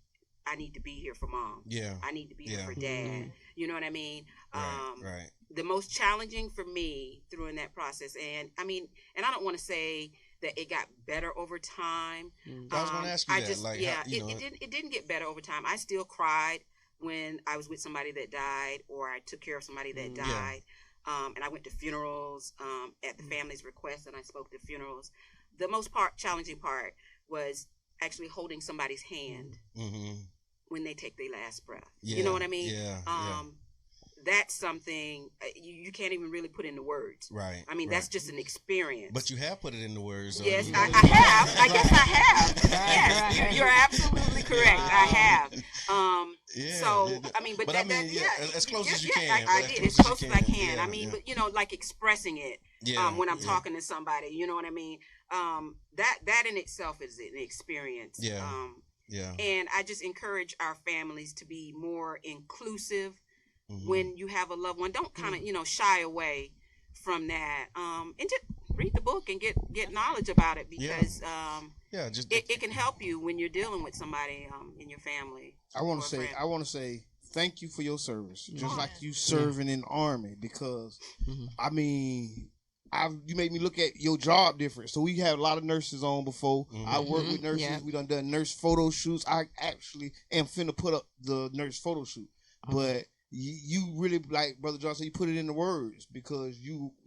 I need to be here for mom. Yeah. I need to be here for dad. You know what I mean? Right. The most challenging for me through in that process, and I mean, and I don't want to say that it got better over time. I was going to ask you that. Just, like, yeah, how, it didn't get better over time. I still cried when I was with somebody that died, or I took care of somebody that died. And I went to funerals at the family's request, and I spoke to funerals. The most challenging part was actually holding somebody's hand when they take their last breath. You know what I mean? Yeah. That's something you can't even really put into words. Right. I mean, that's just an experience. But you have put it into words. Yes, I have. I guess I have. Yes, you're absolutely correct. I have. So, I mean, but as close as you can. I did as close as I can. I mean, but, you know, like expressing it when I'm talking to somebody, you know what I mean? That in itself is an experience. And I just encourage our families to be more inclusive. When you have a loved one, don't kind of, you know, shy away from that. And just read the book and get knowledge about it, because it can help you when you're dealing with somebody in your family. I want to say thank you for your service, just like you serving in the Army, because I mean, you made me look at your job different. So we had a lot of nurses on before. I worked with nurses. Yeah. We done nurse photo shoots. I actually am finna put up the nurse photo shoot, but. You really, like Brother John said, you put it into words, because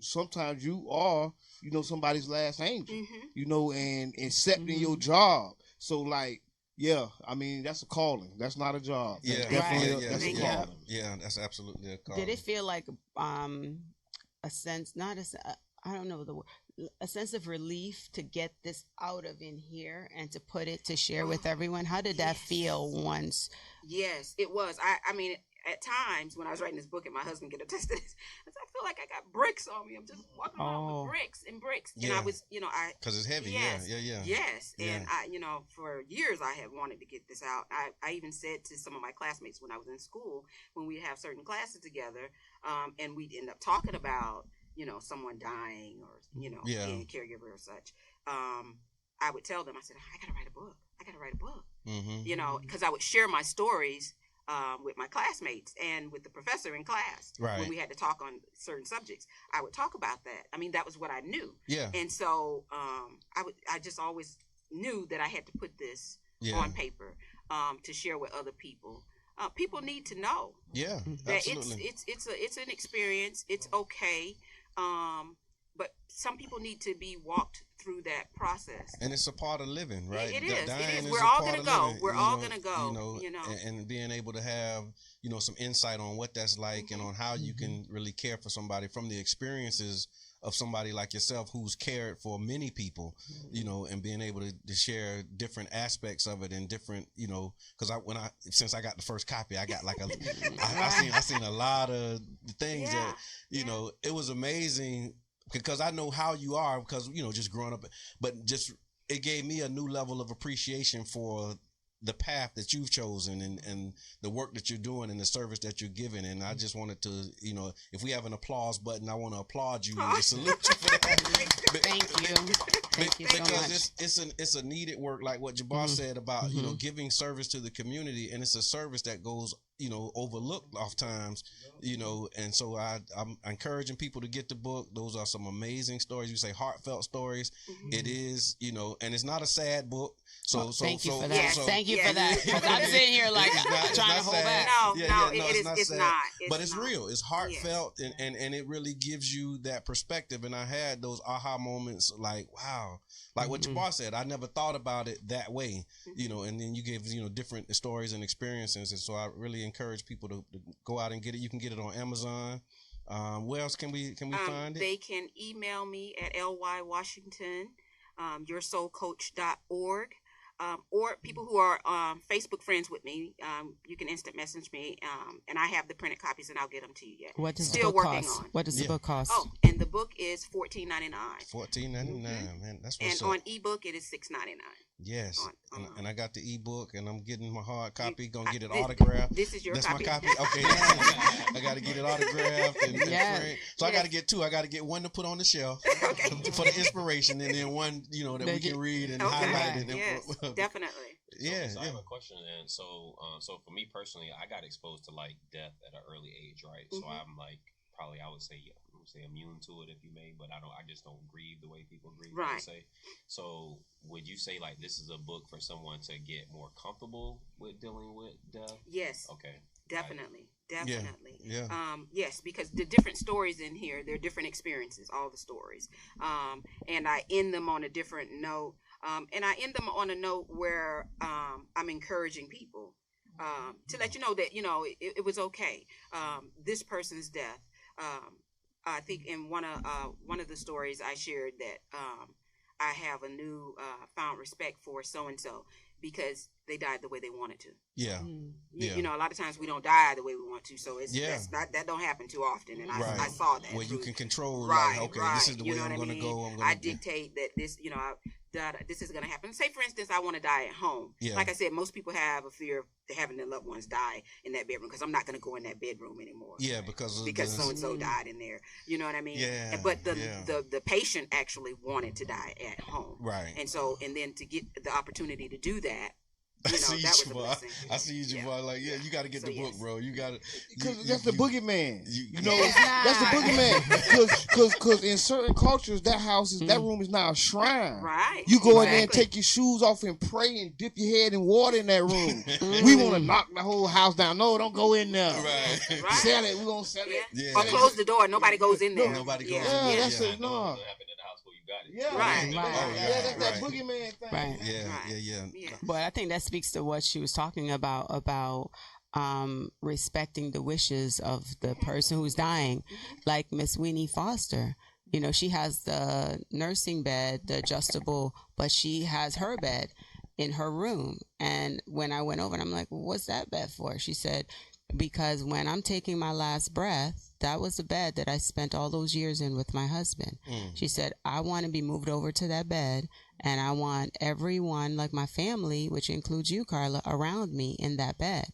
sometimes you are, you know, somebody's last angel, you know, and accepting your job. So like, yeah, I mean, that's a calling. That's not a job. Yeah, definitely. That's a calling. Yeah, that's absolutely a calling. Did it feel like a sense, I don't know the word, a sense of relief to get this out of in here and to put it to share with everyone? How did that feel once? Yes, it was. I mean, at times when I was writing this book, and my husband could attest to this, I feel like I got bricks on me. I'm just walking around with bricks and bricks. And I was, you know, because it's heavy. Yes, Yeah. Yes. And I, you know, for years I had wanted to get this out. I even said to some of my classmates when I was in school, when we have certain classes together, and we'd end up talking about, you know, someone dying, or, you know, being a caregiver or such. I would tell them, I said, I got to write a book. You know, because I would share my stories with my classmates and with the professor in class. When we had to talk on certain subjects, I would talk about that. I mean, that was what I knew. And so I just always knew that I had to put this on paper to share with other people. People need to know that it's an experience. It's okay. But some people need to be walked through that process. And it's a part of living, right? It is. We're all going to go. We're all going to go. You know, and being able to have, you know, some insight on what that's like and on how you can really care for somebody from the experiences of somebody like yourself who's cared for many people, you know, and being able to share different aspects of it and different, you know, because since I got the first copy, I got like I seen a lot of things that, you know, it was amazing. Because I know how you are, because, you know, just growing up, but just it gave me a new level of appreciation for the path that you've chosen and the work that you're doing and the service that you're giving. And I just wanted to, you know, if we have an applause button, I want to applaud you and just salute you for that. Thank you. Thank you so much. It's a needed work, like what Jabbar said about, you know, giving service to the community. And it's a service that goes, you know, overlooked oftentimes, you know, and so I'm encouraging people to get the book. Those are some amazing stories. You say heartfelt stories. It is, you know, and it's not a sad book. Thank you for that. Thank you for that. Because I'm sitting here like trying to hold back. It's not. But it's real. It's heartfelt, and it really gives you that perspective. And I had those aha moments, like, wow, like what Jabbar said. I never thought about it that way, you know. And then you gave, you know, different stories and experiences, and so I really encourage people to go out and get it. You can get it on Amazon. Where else can we find it? They can email me at lywashington, yoursoulcoach.org. or people who are Facebook friends with me, you can instant message me, and I have the printed copies, and I'll get them to you. Yet. What does Still the book working cost? on. What does the book cost? Oh, and the book is $14.99. $14.99, man. That's what's and up. on ebook it is $6.99. Yes, and I got the ebook, and I'm getting my hard copy. Gonna get it this, autographed. This is your copy. That's my copy. Okay, I got to get it autographed and framed. So I got to get two. I got to get one to put on the shelf for the inspiration, and then one, that we can read and highlight. Yes, definitely. Yeah. So I have a question, and so for me personally, I got exposed to like death at an early age, right? So I'm like probably I would say immune to it, if you may, but I just don't grieve the way people grieve. Right. I would say. So would you say like this is a book for someone to get more comfortable with dealing with death? Yes. Okay. Definitely. Definitely. Yeah. Yes, because the different stories in here, they're different experiences, all the stories. And I end them on a different note. And I end them on a note where I'm encouraging people to let you know that, it was okay. This person's death. I think in one of the stories I shared that I have a new found respect for so-and-so because they died the way they wanted to. Yeah. A lot of times we don't die the way we want to, so that don't happen too often, and I saw that. Well, you can control, right, this is the way I'm going to go. I dictate that this, this is going to happen. Say, for instance, I want to die at home. Yeah. Like I said, most people have a fear of having their loved ones die in that bedroom because I'm not going to go in that bedroom anymore. Yeah, because so-and-so died in there. You know what I mean? Yeah. But the patient actually wanted to die at home. Right. And then to get the opportunity to do that, I see you, Javon. Like, you got to get the book, bro. You got to, because that's the boogeyman. That's the boogeyman. Because in certain cultures, that room is now a shrine. Right. You go in there and take your shoes off and pray and dip your head in water in that room. We want to knock the whole house down. No, don't go in there. Right. Sell it. We're gonna sell it. Yeah. Or close the door. Nobody goes in there. Nobody goes in there. That's it. No. Yeah, right. That's that boogeyman thing. Right. Yeah. But I think that speaks to what she was talking about respecting the wishes of the person who's dying. Like Miss Winnie Foster, she has the nursing bed, the adjustable, but she has her bed in her room. And when I went over and I'm like, what's that bed for? She said, because when I'm taking my last breath, that was the bed that I spent all those years in with my husband. She said, I want to be moved over to that bed, and I want everyone, like my family, which includes you, Carla, around me in that bed.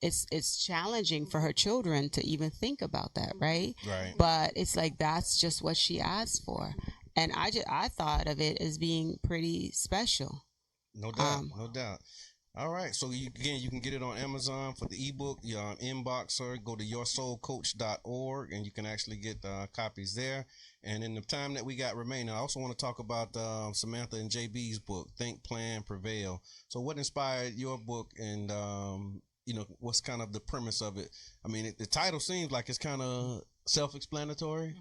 It's challenging for her children to even think about that, right? Right. But it's like that's just what she asked for. And I thought of it as being pretty special. No doubt. All right, so you can get it on Amazon for the ebook. Your inboxer, go to yoursoulcoach.org, and you can actually get copies there. And in the time that we got remaining, I also want to talk about Samantha and JB's book, Think, Plan, Prevail. So what inspired your book, and what's kind of the premise of it? I mean, the title seems like it's kind of self-explanatory.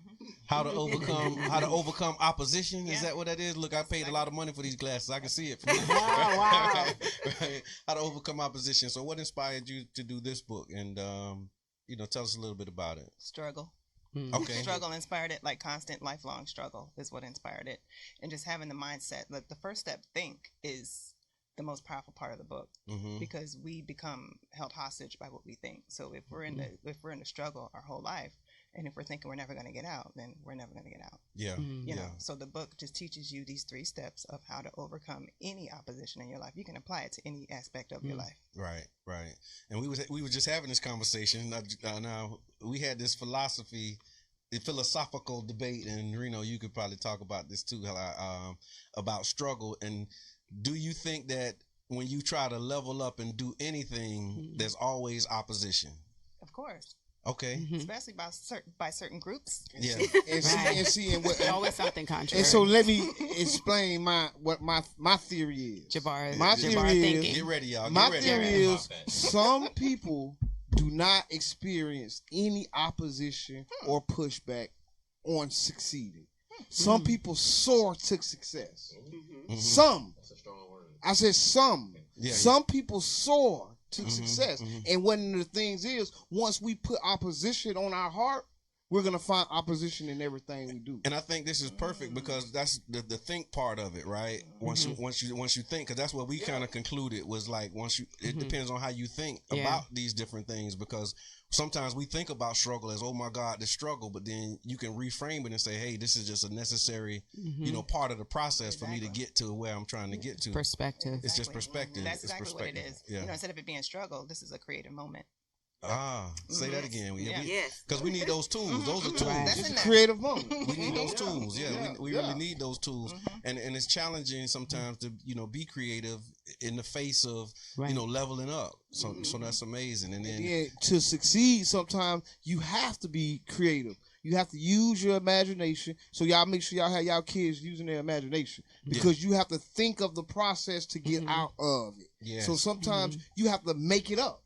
How to overcome opposition. Is that what that is? Look, I paid a lot of money for these glasses. I can see it from wow. Right. How to overcome opposition. So what inspired you to do this book? And tell us a little bit about it. Struggle. Okay. Struggle inspired it, like constant lifelong struggle is what inspired it. And just having the mindset, like the first step, think, is the most powerful part of the book, because we become held hostage by what we think. So if we're in the struggle our whole life, and if we're thinking we're never going to get out, then we're never going to get out. Yeah. You know, so the book just teaches you these 3 steps of how to overcome any opposition in your life. You can apply it to any aspect of your life. Right. And we were just having this conversation. Now we had this philosophical debate, and Reno, you could probably talk about this too, about struggle. And do you think that when you try to level up and do anything, there's always opposition? Of course. Okay. Especially by certain groups. Yeah. And what always something contrary. And so let me explain what my theory is. My theory is, get ready, y'all. My theory is some people do not experience any opposition or pushback on succeeding. Some people soar to success. Some. That's a strong word. I said some. Yeah, some people soar to success. And one of the things is, once we put opposition on our heart, we're gonna find opposition in everything we do. And I think this is perfect because that's the think part of it, right? Once you think, because that's what we kind of concluded was like it depends on how you think about these different things, because sometimes we think about struggle as, oh my God, this struggle, but then you can reframe it and say, hey, this is just a necessary, part of the process for me to get to where I'm trying to get to. Perspective. It's just perspective. That's it's exactly what it is. Yeah. Instead of it being struggle, this is a creative moment. Say that again. Yes. Because we need those tools. Those are tools. That's it's a creative moment. We need those tools. Yeah, we really need those tools. And it's challenging sometimes to, be creative in the face of, leveling up. So that's amazing. And then to succeed, sometimes you have to be creative. You have to use your imagination. So y'all make sure y'all have y'all kids using their imagination, because you have to think of the process to get out of it. Yes. So sometimes you have to make it up.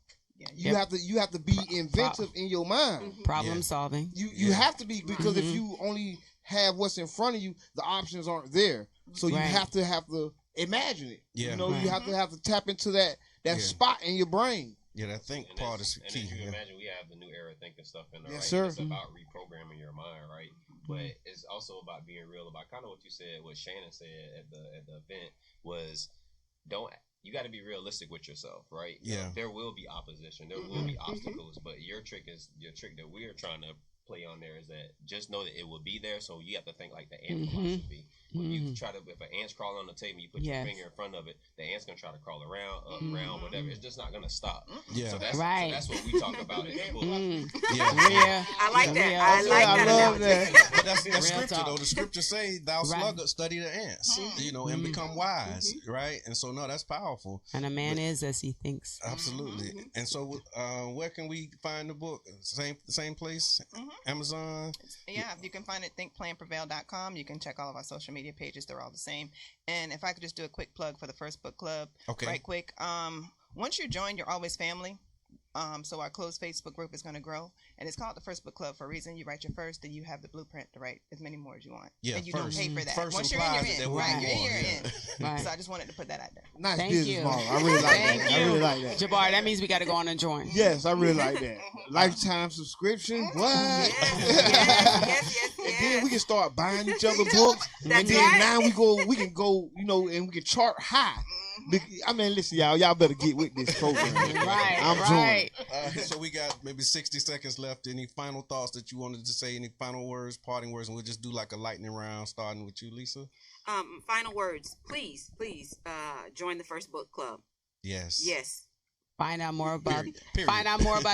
You have to be inventive in your mind. Problem solving. You have to be, because if you only have what's in front of you, the options aren't there. So you have to imagine it. Yeah. You have to tap into that spot in your brain. Yeah, that think part is key. And if you imagine, we have the new era thinking stuff in there, right? Sir. It's about reprogramming your mind, right? But it's also about being real, about kind of what you said, what Shannon said at the event was, you got to be realistic with yourself, right? Yeah. There will be opposition. There will be obstacles. But your trick that we're trying to play on there is that just know that it will be there. So you have to think like the ant philosophy. When you try to, if an ant's crawling on the table, you put your finger in front of it, the ant's going to try to crawl around, up, around, whatever. It's just not going to stop. Yeah. So that's, right. so that's what we talk about in the book. I like that. I love that. But that's scripture, though. The scripture say, thou sluggard, study the ants, and become wise, right? And so, no, that's powerful. And a man is as he thinks. Absolutely. And so, where can we find the book? Same place? Amazon? Yeah, you can find it at thinkplanprevail.com. You can check all of our social media pages. They're all the same. And if I could just do a quick plug for the First Book Club, right quick. Once you join, you're always family. So our closed Facebook group is going to grow, and it's called the First Book Club for a reason. You write your first, then you have the blueprint to write as many more as you want. Yeah, and you don't pay for that. Once you're in, you're in. Right, you're in. Right. So I just wanted to put that out there. Nice business model. I really like that. I really like that. Jabbar, that means we got to go on and join. Yes, I really like that. Lifetime subscription. What? Yes. And then we can start buying each other books. And then now we can go, and we can chart high. I mean, listen, y'all better get with this program. Right, I'm joining. So we got maybe 60 seconds left. Any final thoughts that you wanted to say? Any final words, parting words? And we'll just do like a lightning round, starting with you, Lisa. Final words. Please, join the First Book Club. Yes. Find out more about the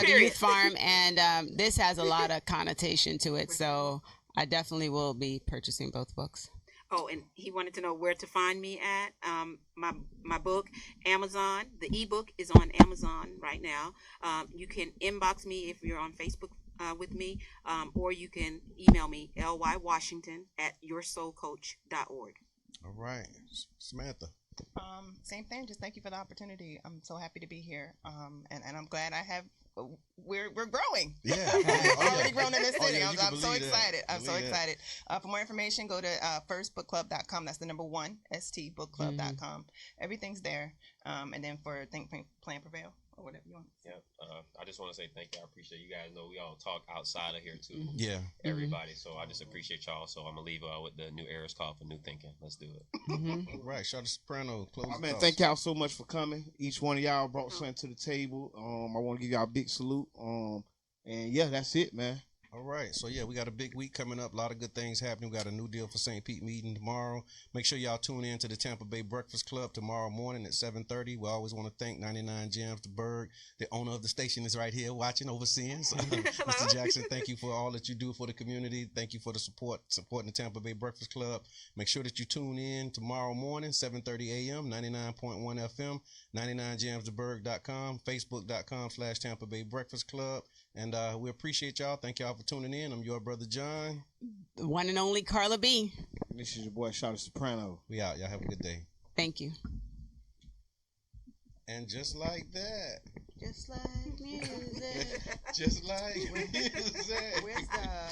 Youth Farm, and this has a lot of connotation to it. So I definitely will be purchasing both books. Oh, and he wanted to know where to find me at. My book, Amazon. The ebook is on Amazon right now. You can inbox me if you're on Facebook with me, or you can email me, lywashington@yoursoulcoach.org. All right, Samantha. Same thing. Just thank you for the opportunity. I'm so happy to be here. And I'm glad I have. We're growing. Yeah, already grown in this city. I'm so excited. I'm so excited. For more information, go to firstbookclub.com. That's the number 1 stbookclub.com. Everything's there. And then for Think Plan Prevail or whatever you want. Yeah. I just want to say thank you. I appreciate you guys. Know we all talk outside of here too. Yeah. Everybody. So I just appreciate y'all. So I'm gonna leave with the new era's call for new thinking. Let's do it. All right, Shawty Soprano. Close. Man, thank y'all so much for coming. Each one of y'all brought something to the table. I want to give y'all a big salute. And yeah, that's it, man. All right. So, yeah, we got a big week coming up. A lot of good things happening. We got a new deal for St. Pete meeting tomorrow. Make sure y'all tune in to the Tampa Bay Breakfast Club tomorrow morning at 7:30. We always want to thank 99 Gems, the Berg. The owner of the station is right here watching, overseeing. So, Mr. Jackson, thank you for all that you do for the community. Thank you for the supporting the Tampa Bay Breakfast Club. Make sure that you tune in tomorrow morning, 7:30 a.m., 99.1 FM, 99gemstheberg.com, facebook.com/Tampa Bay Breakfast Club. And we appreciate y'all. Thank y'all for tuning in. I'm your brother John. The one and only Carla B. This is your boy Shawty Soprano. We out. Y'all have a good day. Thank you. And just like that. Just like music. Just like music. Where's the...